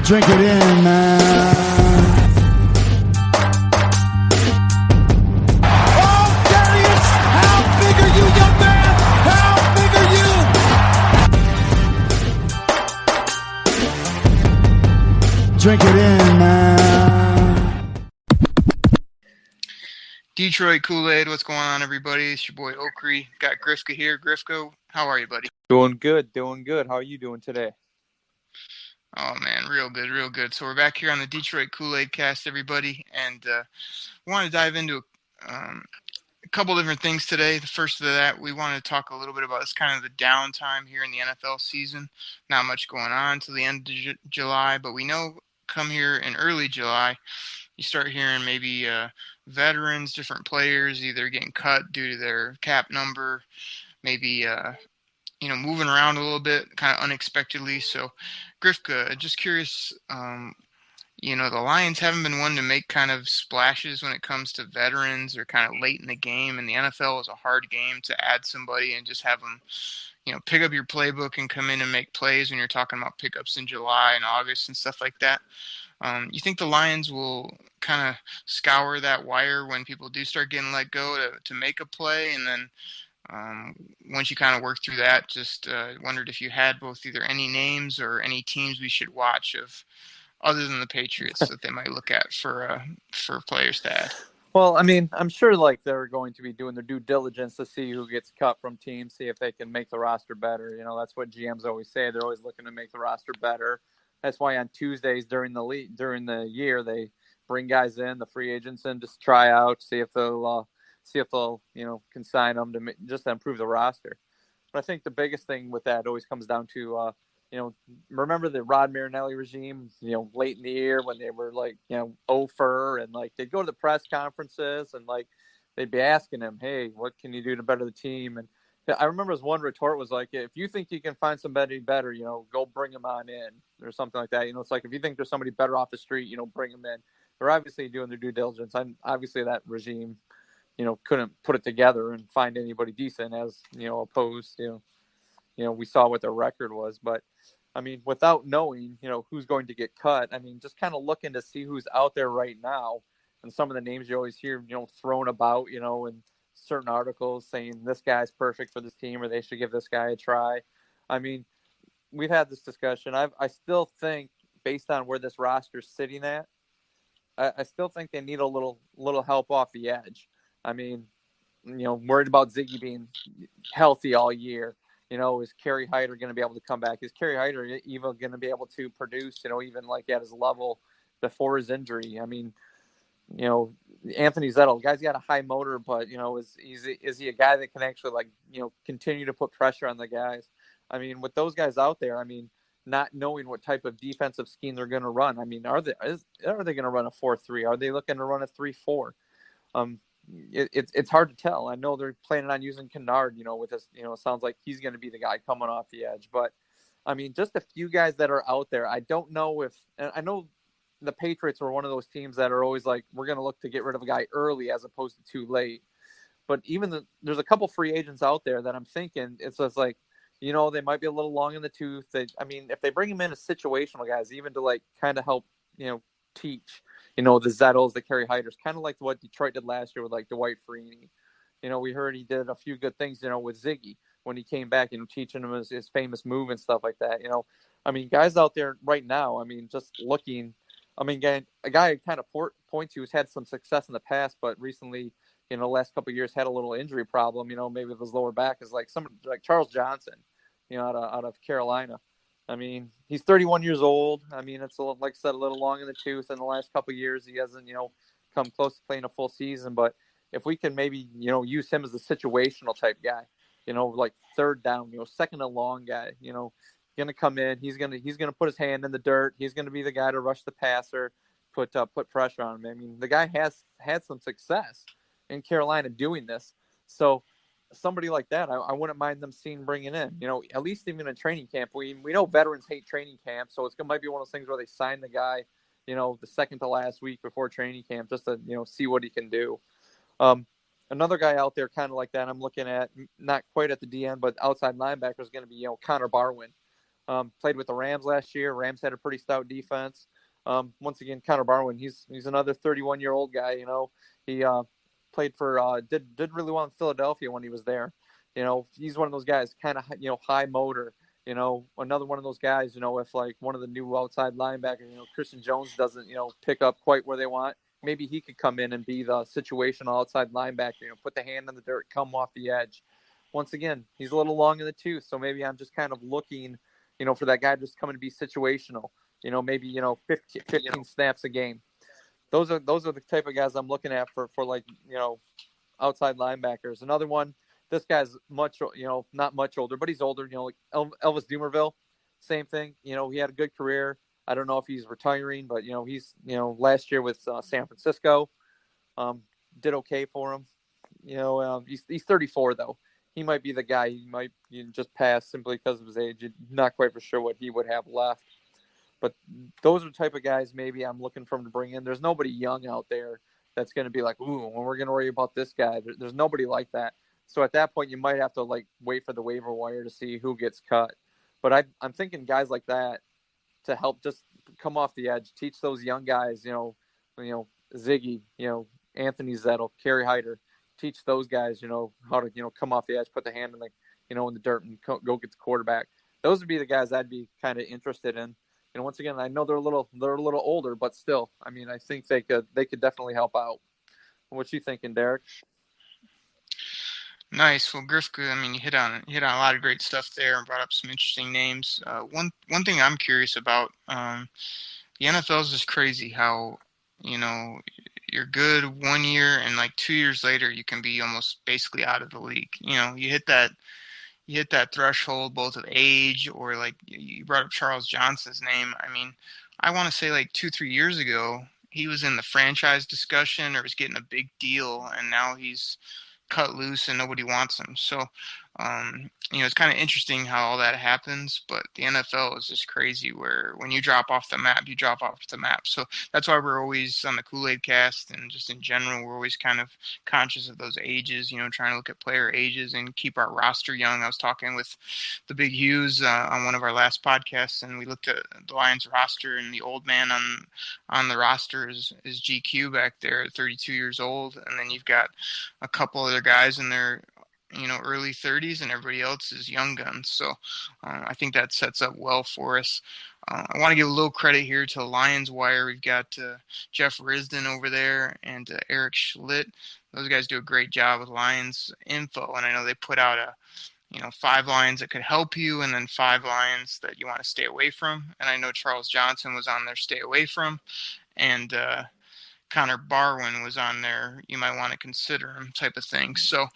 Drink it in, man. Oh, Darius! How big are you, young man? How big are you? Drink it in, man. Detroit Koolaid, what's going on, everybody? It's your boy Okri. Got Grifka here. Grifka, how are you, buddy? Doing good. How are you doing today? Oh, man, real good. So we're back here on the Detroit Koolaid Cast, everybody, and we want to dive into a couple different things today. The first of that, we want to talk a little bit about this kind of the downtime here in the NFL season. Not much going on till the end of July, but we know come here in early July, you start hearing maybe veterans, different players either getting cut due to their cap number, maybe moving around a little bit, kind of unexpectedly. So, Grifka, just curious, the Lions haven't been one to make kind of splashes when it comes to veterans or kind of late in the game, and the NFL is a hard game to add somebody and just have them, pick up your playbook and come in and make plays when you're talking about pickups in July and August and stuff like that. You think the Lions will kind of scour that wire when people do start getting let go to make a play, and then once you kind of work through that, just wondered if you had both either any names or any teams we should watch of other than the Patriots that they might look at for players to add. Well, I mean, I'm sure they're going to be doing their due diligence to see who gets cut from teams, see if they can make the roster better. That's what GMs always say. They're always looking to make the roster better. That's why on Tuesdays during the year they bring guys in, the free agents in, just try out, see if they'll consign them just to improve the roster. But I think the biggest thing with that always comes down to, remember the Rod Marinelli regime, late in the year when they were over and they'd go to the press conferences and they'd be asking him, hey, what can you do to better the team? And I remember his one retort was if you think you can find somebody better, go bring him on in or something like that. It's if you think there's somebody better off the street, bring them in. They're obviously doing their due diligence. And obviously that regime couldn't put it together and find anybody decent as, opposed, we saw what their record was. But, I mean, without knowing, who's going to get cut, I mean, just kind of looking to see who's out there right now. And some of the names you always hear, thrown about, in certain articles saying this guy's perfect for this team or they should give this guy a try. I mean, we've had this discussion. I still think, based on where this roster's sitting at, I still think they need a little help off the edge. I mean, worried about Ziggy being healthy all year. Is Kerry Hyder going to be able to come back? Is Kerry Hyder even going to be able to produce, even at his level before his injury? I mean, Anthony Zettel, guy's got a high motor, but, is he a guy that can actually continue to put pressure on the guys? I mean, with those guys out there, I mean, not knowing what type of defensive scheme they're going to run. I mean, are they going to run a 4-3? Are they looking to run a 3-4? It's hard to tell. I know they're planning on using Kennard, with this, it sounds like he's going to be the guy coming off the edge. But, I mean, just a few guys that are out there. I don't know and I know the Patriots are one of those teams that are always we're going to look to get rid of a guy early as opposed to too late. But even there's a couple free agents out there that I'm thinking it's just they might be a little long in the tooth. If they bring them in as situational guys, even to kind of help, teach, the Zettels, the Kerry Hyders, kind of like what Detroit did last year with Dwight Freeney. We heard he did a few good things, with Ziggy when he came back, teaching him his famous move and stuff like that. Guys out there right now, just looking, a guy I kind of point to who's had some success in the past, but recently, last couple of years had a little injury problem, maybe with his lower back is someone like Charles Johnson, out of Carolina. He's 31 years old. It's like I said, a little long in the tooth in the last couple of years. He hasn't, come close to playing a full season, but if we can maybe, use him as a situational type guy, third down, second and long guy, going to come in, he's going to put his hand in the dirt. He's going to be the guy to rush the passer, put pressure on him. The guy has had some success in Carolina doing this. So somebody like that, I wouldn't mind them bringing in, at least even in training camp. We know veterans hate training camp, so it might be one of those things where they sign the guy, the second to last week before training camp just to, see what he can do. Another guy out there kind of like that I'm looking at, not quite at the DN, but outside linebacker is going to be, Connor Barwin. Played with the Rams last year. Rams had a pretty stout defense. Once again, Connor Barwin, he's another 31-year-old guy. He played for did really well in Philadelphia when he was there. He's one of those guys, kind of high motor. Another one of those guys. If like one of the new outside linebackers, Christian Jones doesn't pick up quite where they want, maybe he could come in and be the situational outside linebacker. Put the hand in the dirt, come off the edge. Once again, he's a little long in the tooth, so maybe I'm just kind of looking, for that guy just coming to be situational. Maybe 15 snaps a game. Those are the type of guys I'm looking at for like outside linebackers. Another one, this guy's not much older, but he's older. Like Elvis Dumervil, same thing. He had a good career. I don't know if he's retiring, but he's last year with San Francisco, did okay for him. He's 34 though. He might be the guy. He might just pass simply because of his age. You're not quite for sure what he would have left. But those are the type of guys maybe I'm looking for him to bring in. There's nobody young out there that's going to be like, ooh, when we're going to worry about this guy. There's nobody like that. So at that point, you might have to like wait for the waiver wire to see who gets cut. But I'm thinking guys like that to help just come off the edge, teach those young guys, Ziggy, Anthony Zettel, Kerry Hyder, teach those guys, how to, come off the edge, put the hand in in the dirt and go get the quarterback. Those would be the guys I'd be kind of interested in. Once again, I know they're a little older, but still, I mean, I think they could definitely help out. What you thinking, Derek? Nice. Well, Griff, I mean, you hit on a lot of great stuff there and brought up some interesting names. One thing I'm curious about, the NFL is just crazy how, you're good 1 year and like 2 years later you can be almost basically out of the league. You hit that threshold both of age or like you brought up Charles Johnson's name. I mean, I want to say like 2-3 years ago he was in the franchise discussion or was getting a big deal, and now he's cut loose and nobody wants him. So, it's kind of interesting how all that happens, but the NFL is just crazy where when you drop off the map, you drop off the map. So that's why we're always on the Koolaid Cast and just in general, we're always kind of conscious of those ages, trying to look at player ages and keep our roster young. I was talking with the Big Hughes on one of our last podcasts, and we looked at the Lions roster, and the old man on the roster is GQ back there at 32 years old. And then you've got a couple other guys in their early 30s, and everybody else is young guns. So I think that sets up well for us. I want to give a little credit here to Lions Wire. We've got Jeff Risden over there and Eric Schlitt. Those guys do a great job with Lions info, and I know they put out 5 lines that could help you and then 5 lines that you want to stay away from. And I know Charles Johnson was on there, stay away from, and Connor Barwin was on there, you might want to consider him type of thing. So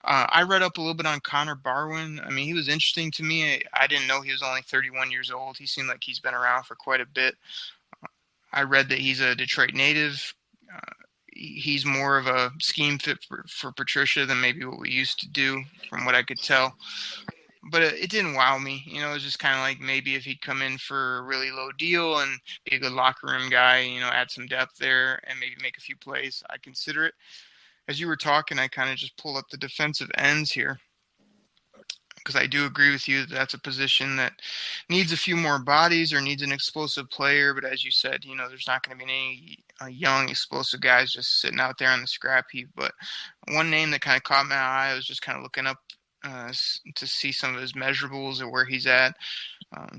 I read up a little bit on Connor Barwin. I mean, he was interesting to me. I didn't know he was only 31 years old. He seemed like he's been around for quite a bit. I read that he's a Detroit native. He's more of a scheme fit for Patricia than maybe what we used to do from what I could tell. But it didn't wow me. It was just kind of like maybe if he'd come in for a really low deal and be a good locker room guy, add some depth there and maybe make a few plays, I'd consider it. As you were talking, I kind of just pulled up the defensive ends here because I do agree with you that that's a position that needs a few more bodies or needs an explosive player. But as you said, there's not going to be any young, explosive guys just sitting out there on the scrap heap. But one name that kind of caught my eye, I was just kind of looking up to see some of his measurables or where he's at.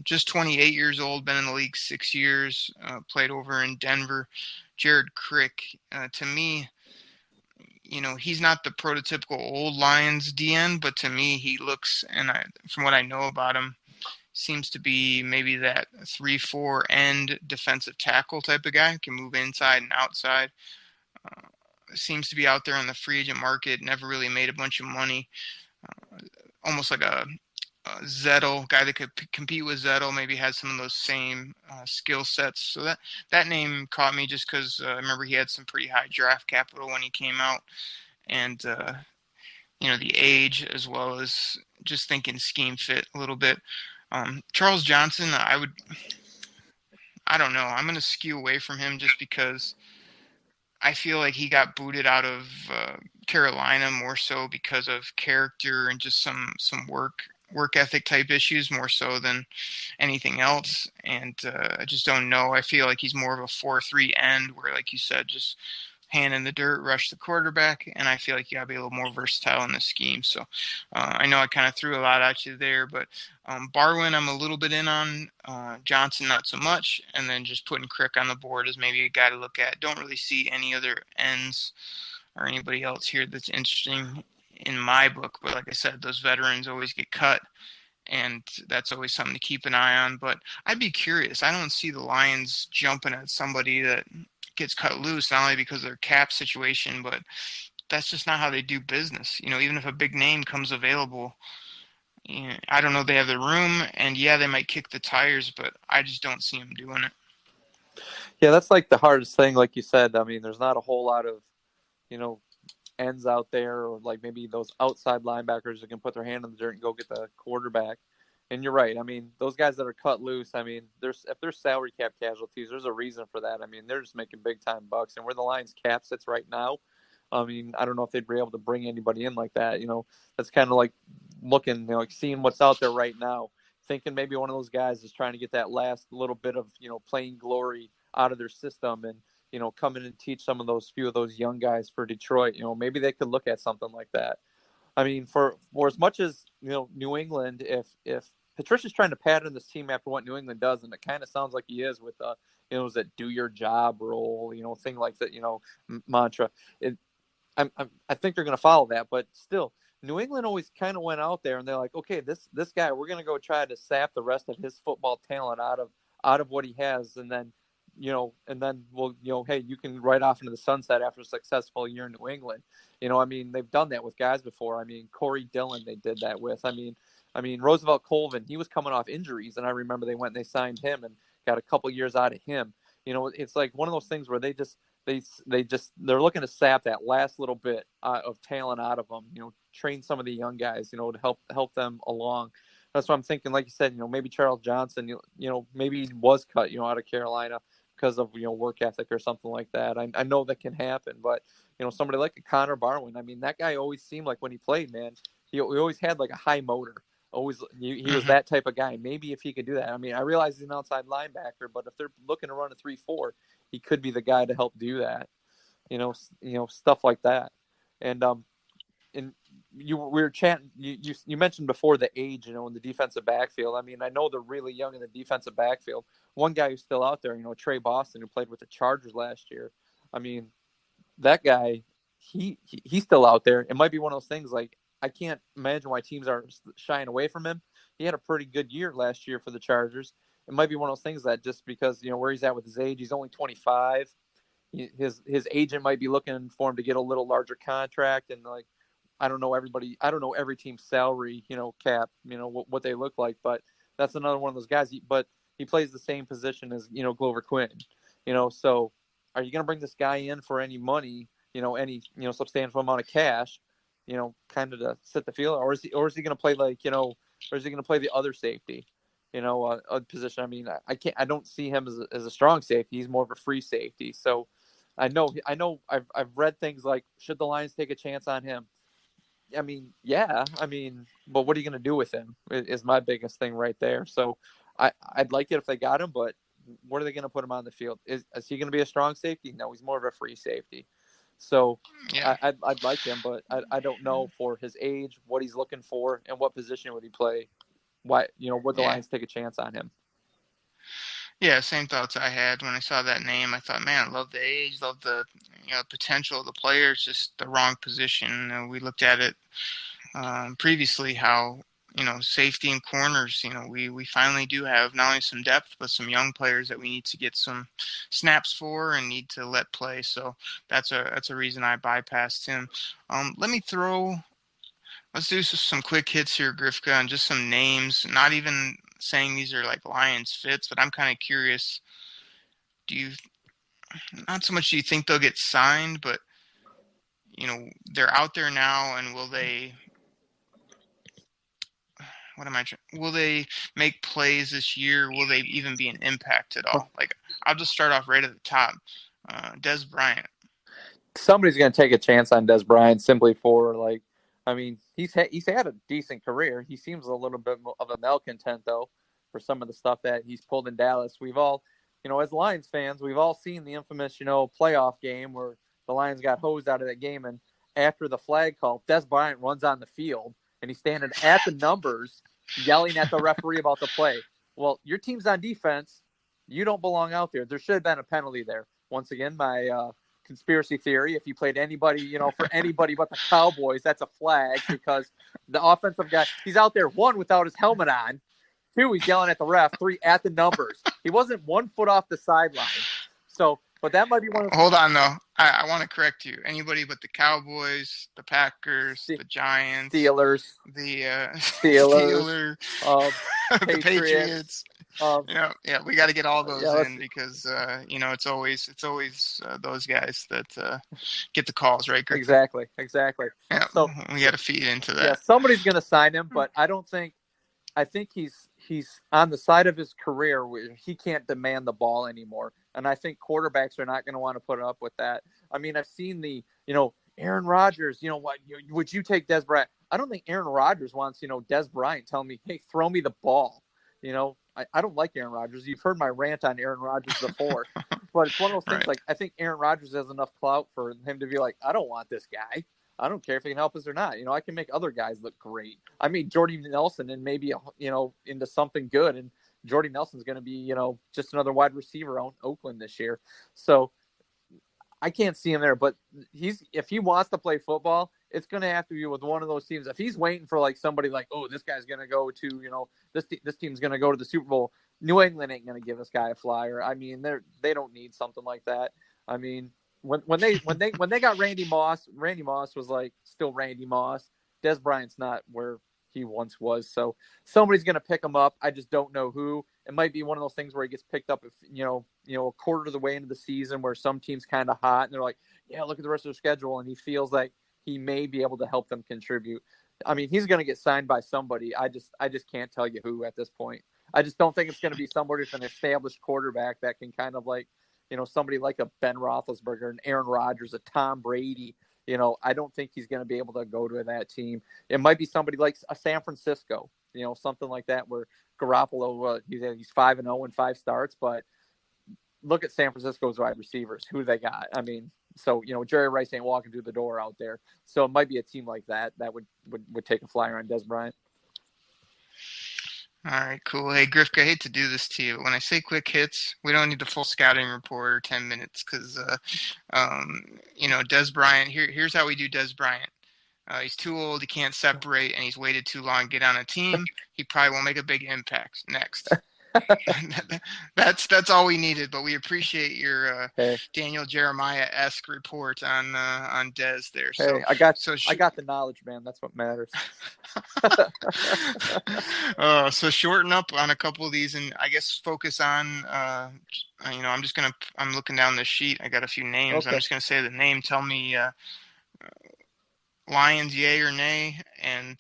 Just 28 years old, been in the league 6 years, played over in Denver. Jared Crick, to me, he's not the prototypical old Lions DN, but to me, he looks, and from what I know about him, seems to be maybe that 3-4 end defensive tackle type of guy, can move inside and outside. Seems to be out there on the free agent market, never really made a bunch of money. Almost like a Zettel, guy that could compete with Zettel, maybe has some of those same skill sets. So that name caught me just because I remember he had some pretty high draft capital when he came out. And, the age as well as just thinking scheme fit a little bit. Charles Johnson, I don't know. I'm going to skew away from him just because I feel like he got booted out of Carolina more so because of character and just some work work ethic type issues more so than anything else. And I just don't know. I feel like he's more of a 4-3 end where, like you said, just hand in the dirt, rush the quarterback, and I feel like you got to be a little more versatile in the scheme. So I know I kind of threw a lot at you there, but Barwin I'm a little bit in on, Johnson not so much, and then just putting Crick on the board is maybe a guy to look at. Don't really see any other ends or anybody else here that's interesting in my book, but like I said, those veterans always get cut, and that's always something to keep an eye on. But I'd be curious. I don't see the Lions jumping at somebody that gets cut loose, not only because of their cap situation, but that's just not how they do business. Even if a big name comes available, I don't know if they have the room, and yeah, they might kick the tires, but I just don't see them doing it. Yeah, that's like the hardest thing, like you said. I mean, there's not a whole lot of, ends out there, or like maybe those outside linebackers that can put their hand in the dirt and go get the quarterback. And you're right. I mean, those guys that are cut loose, I mean, if there's salary cap casualties, there's a reason for that. I mean, they're just making big time bucks. And where the Lions cap sits right now, I mean, I don't know if they'd be able to bring anybody in like that. That's kind of like looking, like seeing what's out there right now, thinking maybe one of those guys is trying to get that last little bit of, playing glory out of their system and, come in and teach some of those few of those young guys for Detroit. Maybe they could look at something like that. I mean, for as much as, New England, if Patricia's trying to pattern this team after what New England does, and it kind of sounds like he is with, that do your job role, thing like that, mantra. I think they're going to follow that, but still, New England always kind of went out there and they're like, okay, this guy, we're going to go try to sap the rest of his football talent out of what he has, and then we'll, hey, you can ride off into the sunset after a successful year in New England. I mean, they've done that with guys before. I mean, Corey Dillon, they did that with. I mean, Roosevelt Colvin, he was coming off injuries, and I remember they went and they signed him and got a couple years out of him. It's like one of those things where they're looking to sap that last little bit of talent out of them. Train some of the young guys, to help them along. That's what I'm thinking. Like you said, maybe Charles Johnson, maybe he was cut, out of Carolina because of, work ethic or something like that. I know that can happen, but, somebody like a Connor Barwin, I mean, that guy always seemed like when he played, man, he always had like a high motor. Always, he was that type of guy. Maybe if he could do that. I mean, I realize he's an outside linebacker, but if they're looking to run a 3-4, he could be the guy to help do that. Stuff like that. And we were chatting. You mentioned before the age, in the defensive backfield. I mean, I know they're really young in the defensive backfield. One guy who's still out there, Trey Boston, who played with the Chargers last year. I mean, that guy, he's still out there. It might be one of those things like, I can't imagine why teams are shying away from him. He had a pretty good year last year for the Chargers. It might be one of those things that just because, where he's at with his age, he's only 25. His agent might be looking for him to get a little larger contract. And like, I don't know every team's salary, cap, what they look like, but that's another one of those guys. But he plays the same position as, Glover Quinn, so are you going to bring this guy in for any money, any, substantial amount of cash, kind of to sit the field, or is he going to play like, or is he going to play the other safety, a position? I mean, I don't see him as a strong safety. He's more of a free safety. So I know I've read things like, should the Lions take a chance on him? I mean, yeah, but what are you going to do with him is my biggest thing right there. So I'd like it if they got him, but what are they going to put him on the field? Is he going to be a strong safety? No, he's more of a free safety. So yeah. I'd like him, but I don't know for his age, what he's looking for, and what position would he play. Why, would the Lions take a chance on him? Yeah, same thoughts I had when I saw that name. I thought, man, I love the age, love the potential of the player. It's just the wrong position. We looked at it previously how, safety and corners, we finally do have not only some depth, but some young players that we need to get some snaps for and need to let play. So that's a reason I bypassed him. Let's do some quick hits here, Grifka, and just some names, not even saying these are like Lions fits, but I'm kind of curious. Not so much do you think they'll get signed, but, they're out there now, and will they make plays this year? Will they even be an impact at all? Like, I'll just start off right at the top. Des Bryant. Somebody's going to take a chance on Des Bryant simply for, like, I mean, he's had a decent career. He seems a little bit of a malcontent though for some of the stuff that he's pulled in Dallas. We've all, as Lions fans, we've all seen the infamous, playoff game where the Lions got hosed out of that game, and after the flag call, Des Bryant runs on the field and he's standing at the numbers, yelling at the referee about the play. Well, your team's on defense. You don't belong out there. There should have been a penalty there. Once again, my conspiracy theory, if you played anybody, for anybody but the Cowboys, that's a flag because the offensive guy, he's out there, 1, without his helmet on. 2, he's yelling at the ref. 3, at the numbers. He wasn't 1 foot off the sideline. So, but that might be one of the... Hold on, though. I want to correct you. Anybody but the Cowboys, the Packers, the Giants, Steelers, the Steelers, the Patriots. Yeah, we got to get all those in because it's always those guys that get the calls, right, Greg? Exactly. Yeah, so we got to feed into that. Yeah, somebody's going to sign him, but I think he's on the side of his career where he can't demand the ball anymore. And I think quarterbacks are not going to want to put up with that. I mean, I've seen Aaron Rodgers, would you take Des Bryant? I don't think Aaron Rodgers wants, Des Bryant telling me, hey, throw me the ball. I don't like Aaron Rodgers. You've heard my rant on Aaron Rodgers before. But it's one of those things, right. like, I think Aaron Rodgers has enough clout for him to be like, I don't want this guy. I don't care if he can help us or not. I can make other guys look great. I mean, Jordy Nelson and maybe, into something good. And Jordy Nelson's going to be, just another wide receiver on Oakland this year. So I can't see him there. But if he wants to play football, it's going to have to be with one of those teams. If he's waiting for like somebody like, oh, this guy's going to go to, this team's going to go to the Super Bowl, New England ain't going to give this guy a flyer. I mean, they don't need something like that. I mean, when they got Randy Moss was like still Randy Moss. Des Bryant's not where he once was. So somebody's going to pick him up. I just don't know who. It might be one of those things where he gets picked up, if, a quarter of the way into the season where some team's kind of hot and they're like, yeah, look at the rest of their schedule. And he feels like he may be able to help them contribute. I mean, he's going to get signed by somebody. I just can't tell you who at this point. I just don't think it's going to be somebody with an established quarterback that can kind of like, somebody like a Ben Roethlisberger, an Aaron Rodgers, a Tom Brady. I don't think he's going to be able to go to that team. It might be somebody like a San Francisco, something like that where Garoppolo, he's 5-0 and 5 starts, but look at San Francisco's wide receivers, who they got. I mean, so, Jerry Rice ain't walking through the door out there. So it might be a team like that would take a flyer on Des Bryant. All right, cool. Hey, Griff, I hate to do this to you. When I say quick hits, we don't need the full scouting report or 10 minutes because, Des Bryant, here's how we do Des Bryant. He's too old, he can't separate, and he's waited too long to get on a team. He probably won't make a big impact. Next. That's all we needed, but we appreciate your Daniel Jeremiah-esque report on Dez there. So, hey, I got the knowledge, man. That's what matters. So shorten up on a couple of these, and I guess focus on. I'm looking down the sheet. I got a few names. Okay. I'm just gonna say the name. Tell me, Lions, yay or nay, and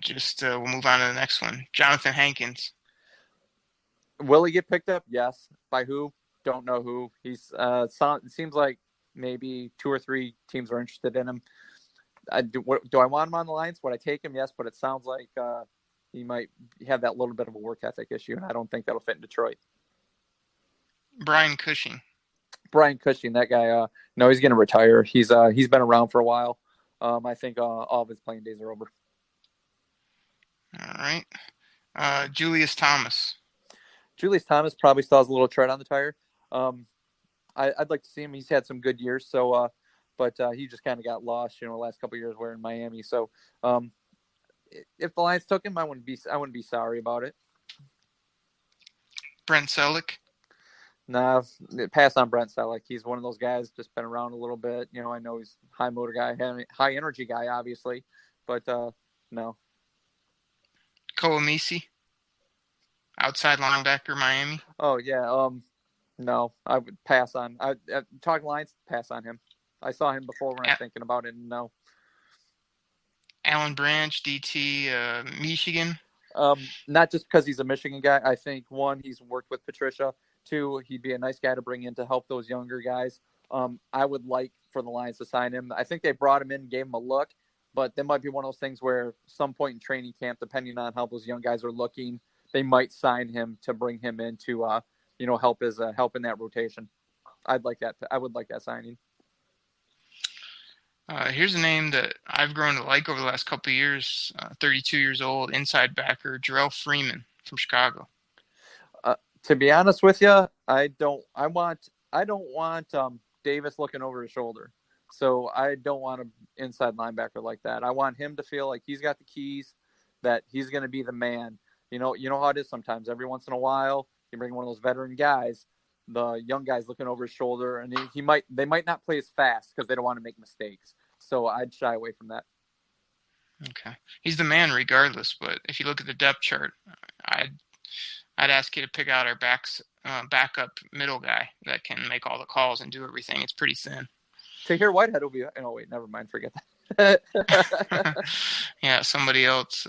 just we'll move on to the next one. Jonathan Hankins. Will he get picked up? Yes. By who? Don't know who. He's it seems like maybe 2 or 3 teams are interested in him. Do I want him on the Lions? Would I take him? Yes, but it sounds like he might have that little bit of a work ethic issue, and I don't think that'll fit in Detroit. Brian Cushing, that guy. No, he's going to retire. He's been around for a while. I think all of his playing days are over. All right. Julius Thomas. Julius Thomas probably still has a little tread on the tire. I'd like to see him. He's had some good years, so but he just kind of got lost, the last couple of years we're in Miami. So if the Lions took him, I wouldn't be sorry about it. Brent Selleck. Nah, pass on Brent Selleck. He's one of those guys just been around a little bit. I know he's high motor guy, high energy guy, obviously, but no. Koamisi, outside linebacker, Miami. Oh yeah, no, I would pass on. Talking Lions, pass on him. I saw him before when I was thinking about it. No. Alan Branch, DT, Michigan. Not just because he's a Michigan guy. I think 1, he's worked with Patricia. 2, he'd be a nice guy to bring in to help those younger guys. I would like for the Lions to sign him. I think they brought him in, gave him a look, but there might be one of those things where some point in training camp, depending on how those young guys are looking, they might sign him to bring him in to, help in that rotation. I'd like that. I would like that signing. Here's a name that I've grown to like over the last couple of years. 32 years old, inside backer, Jarrell Freeman from Chicago. To be honest with you, I don't want Davis looking over his shoulder. So I don't want an inside linebacker like that. I want him to feel like he's got the keys, that he's going to be the man. You know how it is sometimes. Every once in a while, you bring one of those veteran guys, the young guy's looking over his shoulder, and they might not play as fast because they don't want to make mistakes. So I'd shy away from that. Okay, he's the man regardless. But if you look at the depth chart, I'd ask you to pick out our backup middle guy that can make all the calls and do everything. It's pretty thin. Tahir Whitehead will be. Oh wait, never mind. Forget that. Yeah, somebody else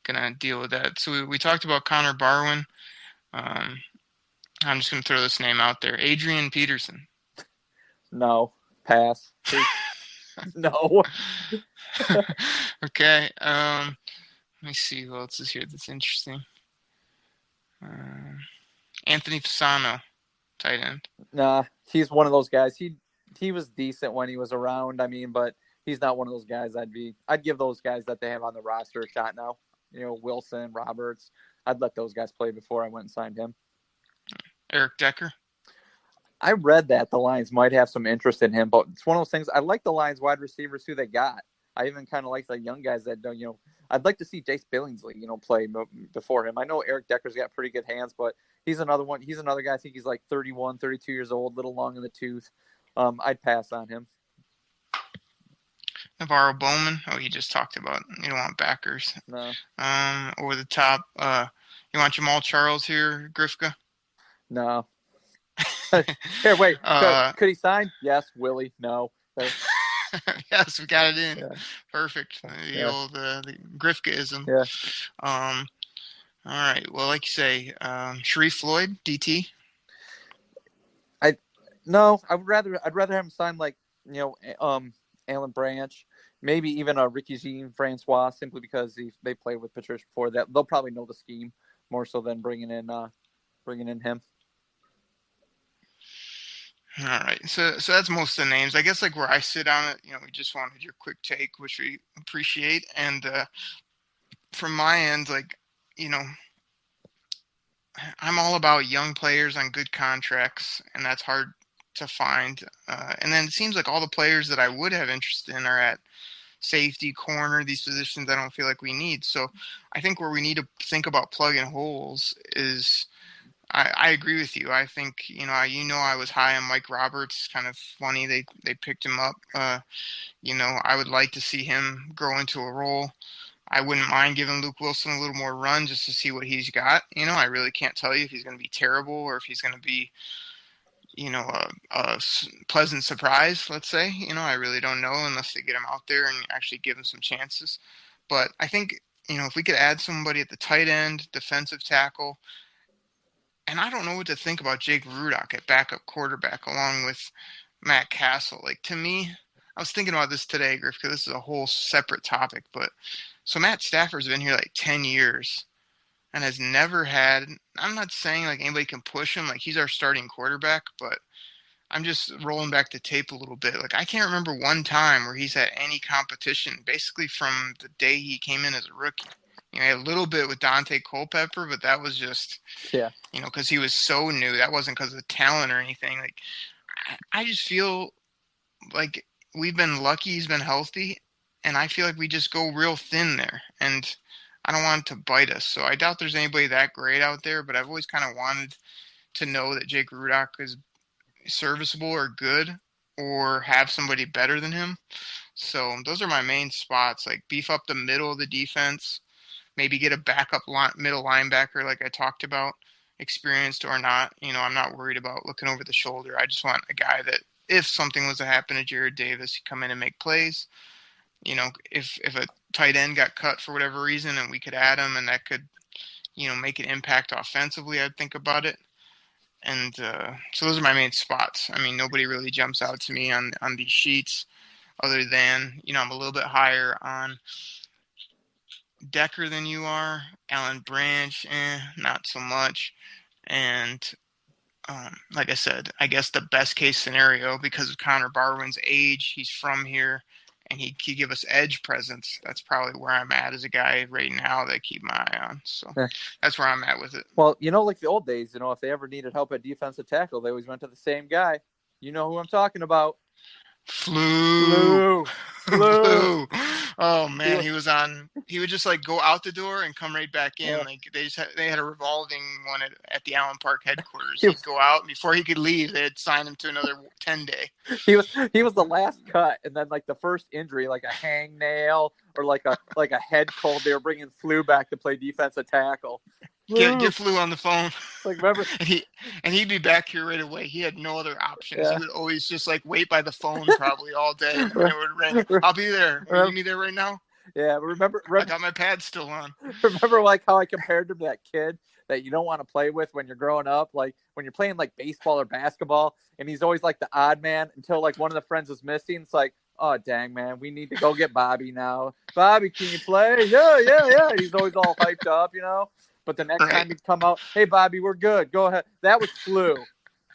gonna deal with that. So we talked about Connor Barwin. I'm just gonna throw this name out there: Adrian Peterson. No, pass. No. Okay. Let me see who else is here that's interesting. Anthony Fasano, tight end. Nah, he's one of those guys. He was decent when he was around. I mean, but he's not one of those guys I'd give those guys that they have on the roster a shot now. Wilson, Roberts. I'd let those guys play before I went and signed him. Eric Decker. I read that the Lions might have some interest in him, but it's one of those things. I like the Lions wide receivers who they got. I even kind of like the young guys that don't, I'd like to see Jace Billingsley, play before him. I know Eric Decker's got pretty good hands, but he's another one. He's another guy. I think he's like 31, 32 years old, a little long in the tooth. I'd pass on him. Navarro Bowman. Oh, you just talked about you don't want backers. No. Over the top. You want Jamal Charles here, Grifka? No. Here, wait. Could he sign? Yes. Willie? No. Yes, we got it in. Yeah. Perfect. The old the Grifka-ism. Yeah. All right. Well, like you say, Sharif Floyd, DT. No, I'd rather have him sign like Alan Branch, maybe even a Ricky Jean Francois, simply because they played with Patricia before. That they'll probably know the scheme more so than bringing in him. All right, so that's most of the names. I guess like where I sit on it, we just wanted your quick take, which we appreciate. And from my end, I'm all about young players on good contracts, and that's hard to find. And then it seems like all the players that I would have interest in are at safety, corner, these positions I don't feel like we need. So I think where we need to think about plugging holes is I agree with you. I think, I was high on Mike Roberts. Kind of funny they picked him up. I would like to see him grow into a role. I wouldn't mind giving Luke Wilson a little more run just to see what he's got. I really can't tell you if he's going to be terrible or if he's going to be a pleasant surprise, let's say. I really don't know unless they get him out there and actually give him some chances. But I think, if we could add somebody at the tight end, defensive tackle, and I don't know what to think about Jake Rudock at backup quarterback along with Matt Castle. Like, to me, I was thinking about this today, Griff, because this is a whole separate topic. But so Matt Stafford's been here like 10 years. And has never had, I'm not saying like anybody can push him, like he's our starting quarterback, but I'm just rolling back the tape a little bit. Like I can't remember one time where he's had any competition, basically from the day he came in as a rookie. He had a little bit with Dante Culpepper, but that was just, because he was so new. That wasn't because of talent or anything. Like I just feel like we've been lucky he's been healthy, and I feel like we just go real thin there. And I don't want it to bite us. So I doubt there's anybody that great out there, but I've always kind of wanted to know that Jake Rudock is serviceable or good or have somebody better than him. So those are my main spots, like beef up the middle of the defense, maybe get a backup middle linebacker like I talked about, experienced or not. I'm not worried about looking over the shoulder. I just want a guy that if something was to happen to Jared Davis, he'd come in and make plays. If a tight end got cut for whatever reason and we could add him and that could, make an impact offensively, I'd think about it. And so those are my main spots. I mean, nobody really jumps out to me on these sheets other than, I'm a little bit higher on Decker than you are. Alan Branch, not so much. And like I said, I guess the best case scenario, because of Connor Barwin's age, he's from here, and he could give us edge presence. That's probably where I'm at as a guy right now that I keep my eye on. So that's where I'm at with it. Well, like the old days, if they ever needed help at defensive tackle, they always went to the same guy. You know who I'm talking about. Flew. Oh man, he would just like go out the door and come right back in. Yeah. Like they had a revolving one at the Allen Park headquarters. He'd go out, and before he could leave, they'd sign him to another 10-day. He was the last cut, and then like the first injury, like a hangnail or like a head cold, they were bringing Flew back to play defensive tackle. Get Flew on the phone. Like, remember? and he'd be back here right away. He had no other options. Yeah. He would always just like wait by the phone probably all day, and it would ring. I'll be there. Are you need me there right now? Yeah, remember I got my pads still on. Remember like how I compared him to that kid that you don't want to play with when you're growing up, like when you're playing like baseball or basketball, and he's always like the odd man until like one of the friends is missing. It's like, oh dang man, we need to go get Bobby now. Bobby, can you play? Yeah. He's always all hyped up, But the next time he'd come out, hey, Bobby, we're good. Go ahead. That was Flew.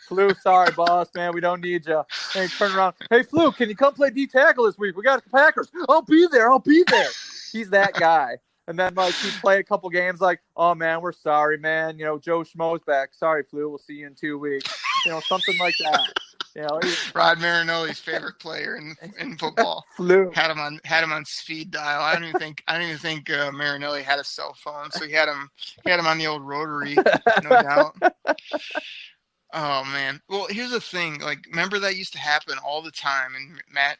Flew, sorry, boss, man. We don't need you. Hey, turn around. Hey, Flew, can you come play D-tackle this week? We got the Packers. I'll be there. He's that guy. And then, like, he'd play a couple games like, oh, man, we're sorry, man. Joe Schmo's back. Sorry, Flew. We'll see you in 2 weeks. Something like that. Rod Marinelli's favorite player in football. Flew. Had him on speed dial. I don't even think Marinelli had a cell phone, so he had him on the old rotary, no doubt. Oh man. Well, here's the thing. Like, remember that used to happen all the time, and Matt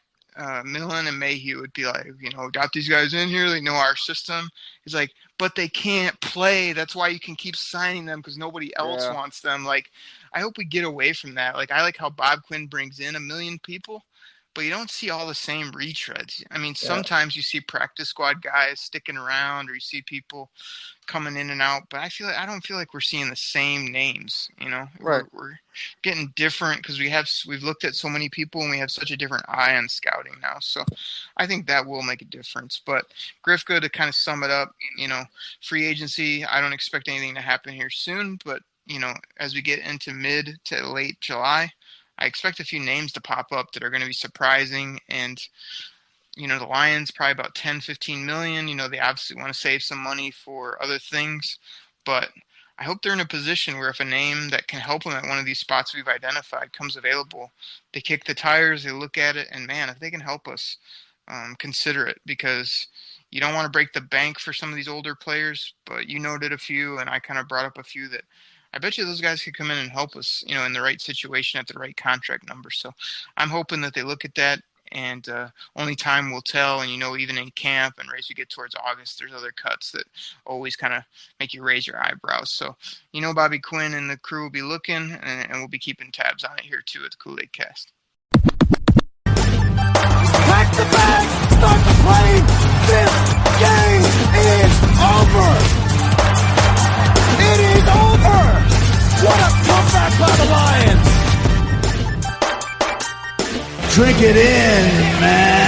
Millen and Mayhew would be like, got these guys in here. They know our system. He's like, but they can't play. That's why you can keep signing them because nobody else wants them. Like, I hope we get away from that. Like, I like how Bob Quinn brings in 1 million people, but you don't see all the same retreads. I mean, sometimes you see practice squad guys sticking around, or you see people coming in and out, but I don't feel like we're seeing the same names. Right. We're getting different because we've looked at so many people and we have such a different eye on scouting now. So I think that will make a difference. But Grifka, to kind of sum it up, free agency, I don't expect anything to happen here soon, but as we get into mid to late July, I expect a few names to pop up that are going to be surprising. And, the Lions, probably about 10, 15 million. They obviously want to save some money for other things. But I hope they're in a position where if a name that can help them at one of these spots we've identified comes available, they kick the tires, they look at it, and, man, if they can help us, consider it. Because you don't want to break the bank for some of these older players, but you noted a few, and I kind of brought up a few that I bet you those guys could come in and help us, in the right situation at the right contract number. So I'm hoping that they look at that, and only time will tell. And, even in camp and as you get towards August, there's other cuts that always kind of make you raise your eyebrows. So, Bobby Quinn and the crew will be looking, and we'll be keeping tabs on it here too at the Koolaid Cast. Pack the bags, start the plane. This game is over. It is over! What a comeback by the Lions! Drink it in, man.